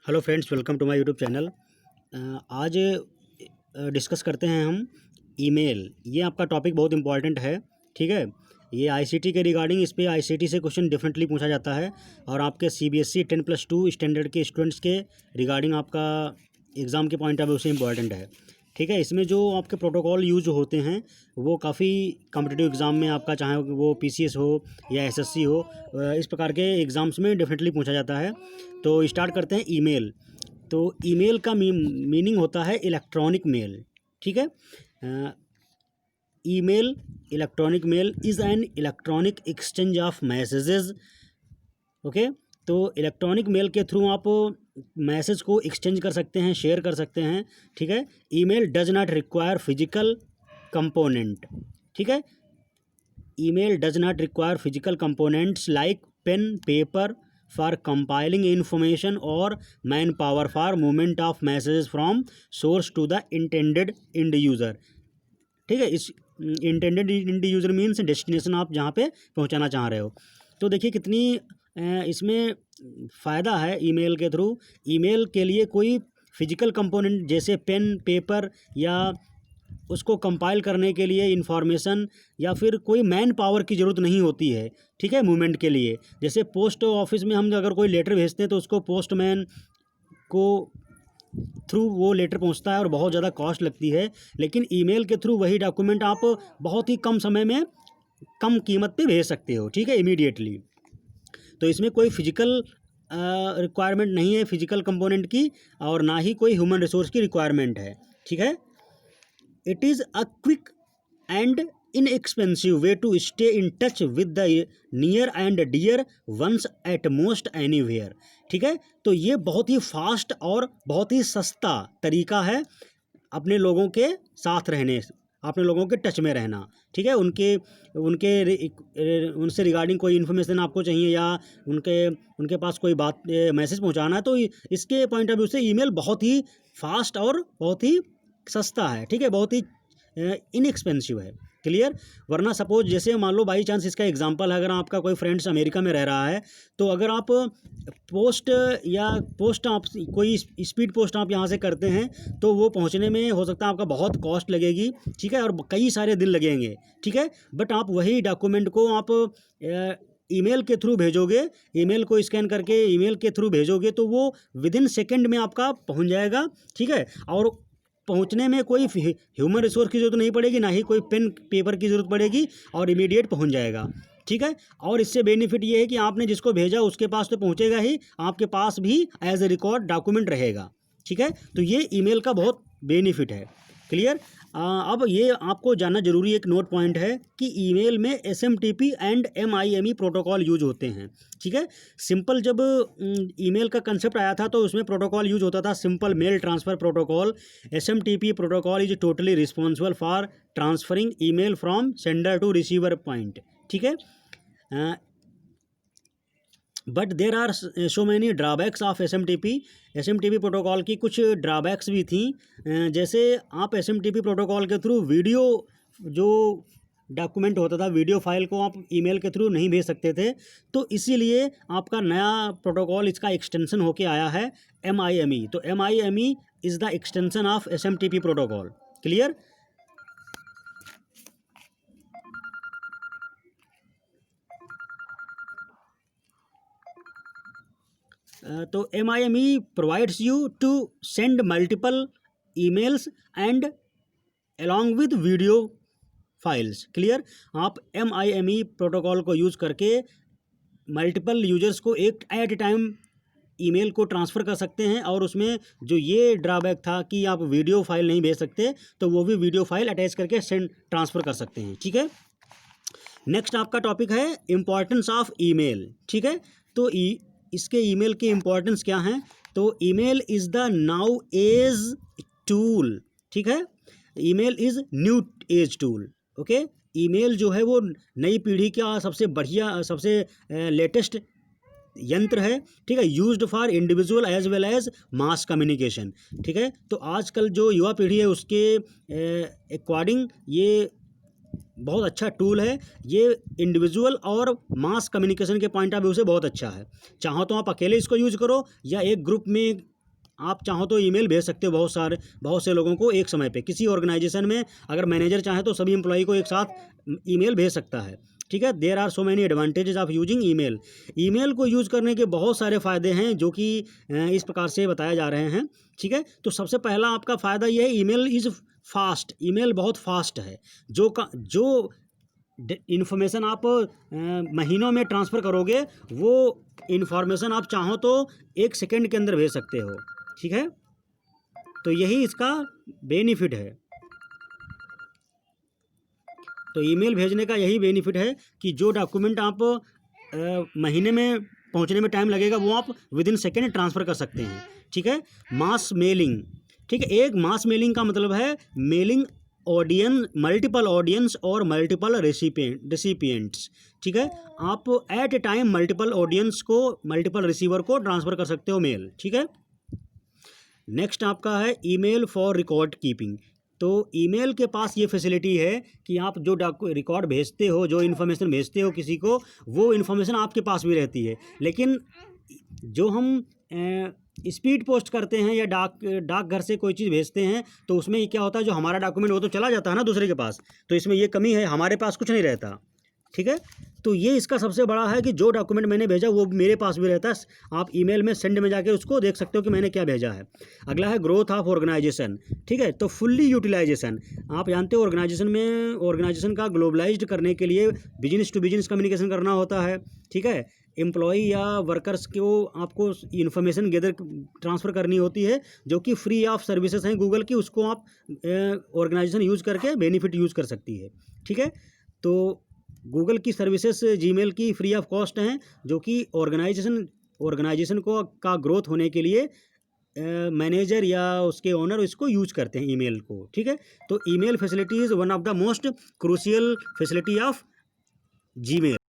Hello friends, welcome to my YouTube channel. आज discuss करते हैं हम ईमेल। ये आपका टॉपिक बहुत इंपॉर्टेंट है, ठीक है। ये आईसीटी के रिगार्डिंग, इस पे आईसीटी से क्वेश्चन डिफरेंटली पूछा जाता है और आपके सीबीएसई 10+2 स्टैंडर्ड के स्टूडेंट्स के रिगार्डिंग आपका एग्ज़ाम के पॉइंट ऑफ व्यू से इंपॉर्टेंट है, ठीक है। इसमें जो आपके प्रोटोकॉल यूज होते हैं वो काफ़ी कॉम्पिटिटिव एग्ज़ाम में आपका, चाहे वो पीसीएस हो या एसएससी हो, इस प्रकार के एग्ज़ाम्स में डेफिनेटली पूछा जाता है। तो स्टार्ट करते हैं ईमेल। तो ईमेल का मीनिंग होता है इलेक्ट्रॉनिक मेल, ठीक है। Email, electronic mail is an electronic exchange of messages, okay. तो इलेक्ट्रॉनिक मेल के थ्रू आप मैसेज को एक्सचेंज कर सकते हैं, शेयर कर सकते हैं, ठीक है। Email does not require physical component, ठीक है। Email does not require physical components like pen paper for compiling information और man power for movement of messages from source to the intended end user, ठीक है। इस intended end user means destination आप जहाँ पे पहुँचाना चाह रहे हो। तो देखिए कितनी इसमें फ़ायदा है ईमेल के थ्रू। ईमेल के लिए कोई फिजिकल कंपोनेंट जैसे पेन पेपर या उसको कंपाइल करने के लिए इंफॉर्मेशन या फिर कोई मैन पावर की ज़रूरत नहीं होती है, ठीक है। मूवमेंट के लिए जैसे पोस्ट ऑफिस में हम अगर कोई लेटर भेजते हैं तो उसको पोस्टमैन को थ्रू वो लेटर पहुंचता है और बहुत ज़्यादा कॉस्ट लगती है, लेकिन ईमेल के थ्रू वही डॉक्यूमेंट आप बहुत ही कम समय में कम कीमत पे भेज सकते हो, ठीक है, इमीडिएटली। तो इसमें कोई फिजिकल रिक्वायरमेंट नहीं है फिजिकल कंपोनेंट की, और ना ही कोई ह्यूमन रिसोर्स की रिक्वायरमेंट है, ठीक है। It is a quick and inexpensive way to stay in touch with the near and dear ones at most anywhere, ठीक है। तो ये बहुत ही फास्ट और बहुत ही सस्ता तरीका है अपने लोगों के साथ रहने, अपने लोगों के टच में रहना, ठीक है। उनसे रिगार्डिंग कोई इन्फॉर्मेशन आपको चाहिए या उनके पास कोई बात मैसेज पहुंचाना है, तो इसके पॉइंट ऑफ व्यू से ईमेल बहुत ही फास्ट और बहुत ही सस्ता है, ठीक है, बहुत ही इनएक्सपेंसिव है, क्लियर। वरना सपोज जैसे मान लो बाई चांस, इसका एग्जांपल है, अगर आपका कोई फ्रेंड्स अमेरिका में रह रहा है तो अगर आप पोस्ट आप कोई स्पीड पोस्ट आप यहाँ से करते हैं तो वो पहुँचने में हो सकता है आपका बहुत कॉस्ट लगेगी, ठीक है, और कई सारे दिन लगेंगे, ठीक है। बट आप वही डॉक्यूमेंट को आप ईमेल के थ्रू भेजोगे, ईमेल को स्कैन करके ईमेल के थ्रू भेजोगे तो वो विदिन सेकेंड में आपका पहुँच जाएगा, ठीक है। और पहुंचने में कोई ह्यूमन रिसोर्स की ज़रूरत नहीं पड़ेगी, ना ही कोई पेन पेपर की ज़रूरत पड़ेगी, और इमीडिएट पहुंच जाएगा, ठीक है। और इससे बेनिफिट ये है कि आपने जिसको भेजा उसके पास तो पहुंचेगा ही, आपके पास भी एज ए रिकॉर्ड डॉक्यूमेंट रहेगा, ठीक है। तो ये ईमेल का बहुत बेनिफिट है, क्लियर। अब ये आपको जानना जरूरी एक नोट पॉइंट है कि ईमेल में SMTP and MIME protocol use होते हैं, ठीक है। सिंपल जब ईमेल का कंसेप्ट आया था तो उसमें प्रोटोकॉल यूज होता था simple mail transfer protocol. SMTP protocol is totally responsible for transferring email from sender to receiver point, ठीक है। But there are so many drawbacks of SMTP protocol की कुछ ड्राबैक्स भी थी। जैसे आप SMTP प्रोटोकॉल के थ्रू वीडियो जो डॉक्यूमेंट होता था, वीडियो फाइल को आप ईमेल के थ्रू नहीं भेज सकते थे, तो इसीलिए आपका नया प्रोटोकॉल, इसका एक्सटेंशन होके आया है MIME। तो MIME is the extension of SMTP protocol, clear. तो MIME provides you to send multiple emails and along with video files, clear. आप MIME प्रोटोकॉल को यूज़ करके मल्टीपल यूजर्स को एक एट ए टाइम ईमेल को transfer कर सकते हैं, और उसमें जो ये ड्रॉबैक था कि आप वीडियो फाइल नहीं भेज सकते, तो वो भी वीडियो फाइल अटैच करके सेंड ट्रांसफ़र कर सकते हैं, ठीक है। नेक्स्ट आपका टॉपिक है इम्पॉर्टेंस ऑफ ईमेल, ठीक है। तो इसके ईमेल की इम्पोर्टेंस क्या है, तो email is the now age tool, ठीक है। Email is new age tool, okay. Email जो है वो नई पीढ़ी का सबसे बढ़िया, सबसे लेटेस्ट यंत्र है, ठीक है, used for individual as well as mass communication, ठीक है। तो आजकल जो युवा पीढ़ी है उसके अकॉर्डिंग ये बहुत अच्छा टूल है। ये इंडिविजुअल और मास कम्युनिकेशन के पॉइंट ऑफ व्यू से बहुत अच्छा है। चाहो तो आप अकेले इसको यूज करो या एक ग्रुप में आप चाहो तो ईमेल भेज सकते हो बहुत से लोगों को एक समय पे। किसी ऑर्गेनाइजेशन में अगर मैनेजर चाहे तो सभी एम्प्लॉई को एक साथ ईमेल भेज सकता है, ठीक है। There are so many advantages of using email. Email को यूज़ करने के बहुत सारे फ़ायदे हैं जो कि इस प्रकार से बताए जा रहे हैं, ठीक है। तो सबसे पहला आपका फ़ायदा ये है, ईमेल इज़ फास्ट। ईमेल बहुत फास्ट है। जो इन्फॉर्मेशन आप महीनों में ट्रांसफ़र करोगे, वो इन्फॉर्मेशन आप चाहो तो 1 सेकंड के अंदर भेज सकते हो, ठीक है। तो यही इसका बेनिफिट है। तो ईमेल भेजने का यही बेनिफिट है कि जो डॉक्यूमेंट आप महीने में पहुंचने में टाइम लगेगा, वो आप विदिन सेकेंड ट्रांसफ़र कर सकते हैं, ठीक है। मास मेलिंग, ठीक है। एक मास मेलिंग का मतलब है मेलिंग मल्टीपल ऑडियंस और मल्टीपल रेसिपिएंट्स, ठीक है। आप at a time multiple audience को, मल्टीपल रिसीवर को ट्रांसफ़र कर सकते हो मेल, ठीक है। नेक्स्ट आपका है ईमेल फॉर रिकॉर्ड कीपिंग। तो ईमेल के पास ये फैसिलिटी है कि आप जो रिकॉर्ड भेजते हो, जो इन्फॉर्मेशन भेजते हो किसी को, वो इन्फॉर्मेशन आपके पास भी रहती है। लेकिन जो हम स्पीड पोस्ट करते हैं या डाकघर से कोई चीज़ भेजते हैं, तो उसमें ये क्या होता है, जो हमारा डॉक्यूमेंट वो तो चला जाता है ना दूसरे के पास। तो इसमें ये कमी है, हमारे पास कुछ नहीं रहता, ठीक है। तो ये इसका सबसे बड़ा है कि जो डॉक्यूमेंट मैंने भेजा वो मेरे पास भी रहता है। आप ईमेल में सेंड में जाके उसको देख सकते हो कि मैंने क्या भेजा है। अगला है ग्रोथ ऑफ ऑर्गेनाइजेशन, ठीक है। तो फुल्ली यूटिलाइजेशन, आप जानते हो ऑर्गेनाइजेशन का ग्लोबलाइज्ड करने के लिए बिजनेस टू बिजनेस कम्युनिकेशन करना होता है, ठीक है। एम्प्लॉई या वर्कर्स को आपको इन्फॉर्मेशन ट्रांसफ़र करनी होती है जो कि फ्री ऑफ सर्विसेज हैं गूगल की, उसको आप ऑर्गेनाइजेशन यूज़ करके बेनिफिट यूज़ कर सकती है, ठीक है। तो गूगल की सर्विसेज जीमेल की फ्री ऑफ कॉस्ट हैं, जो कि ऑर्गेनाइजेशन को का ग्रोथ होने के लिए मैनेजर या उसके ओनर इसको यूज करते हैं ईमेल को, ठीक है। तो email facility is one of the most crucial facility of Gmail.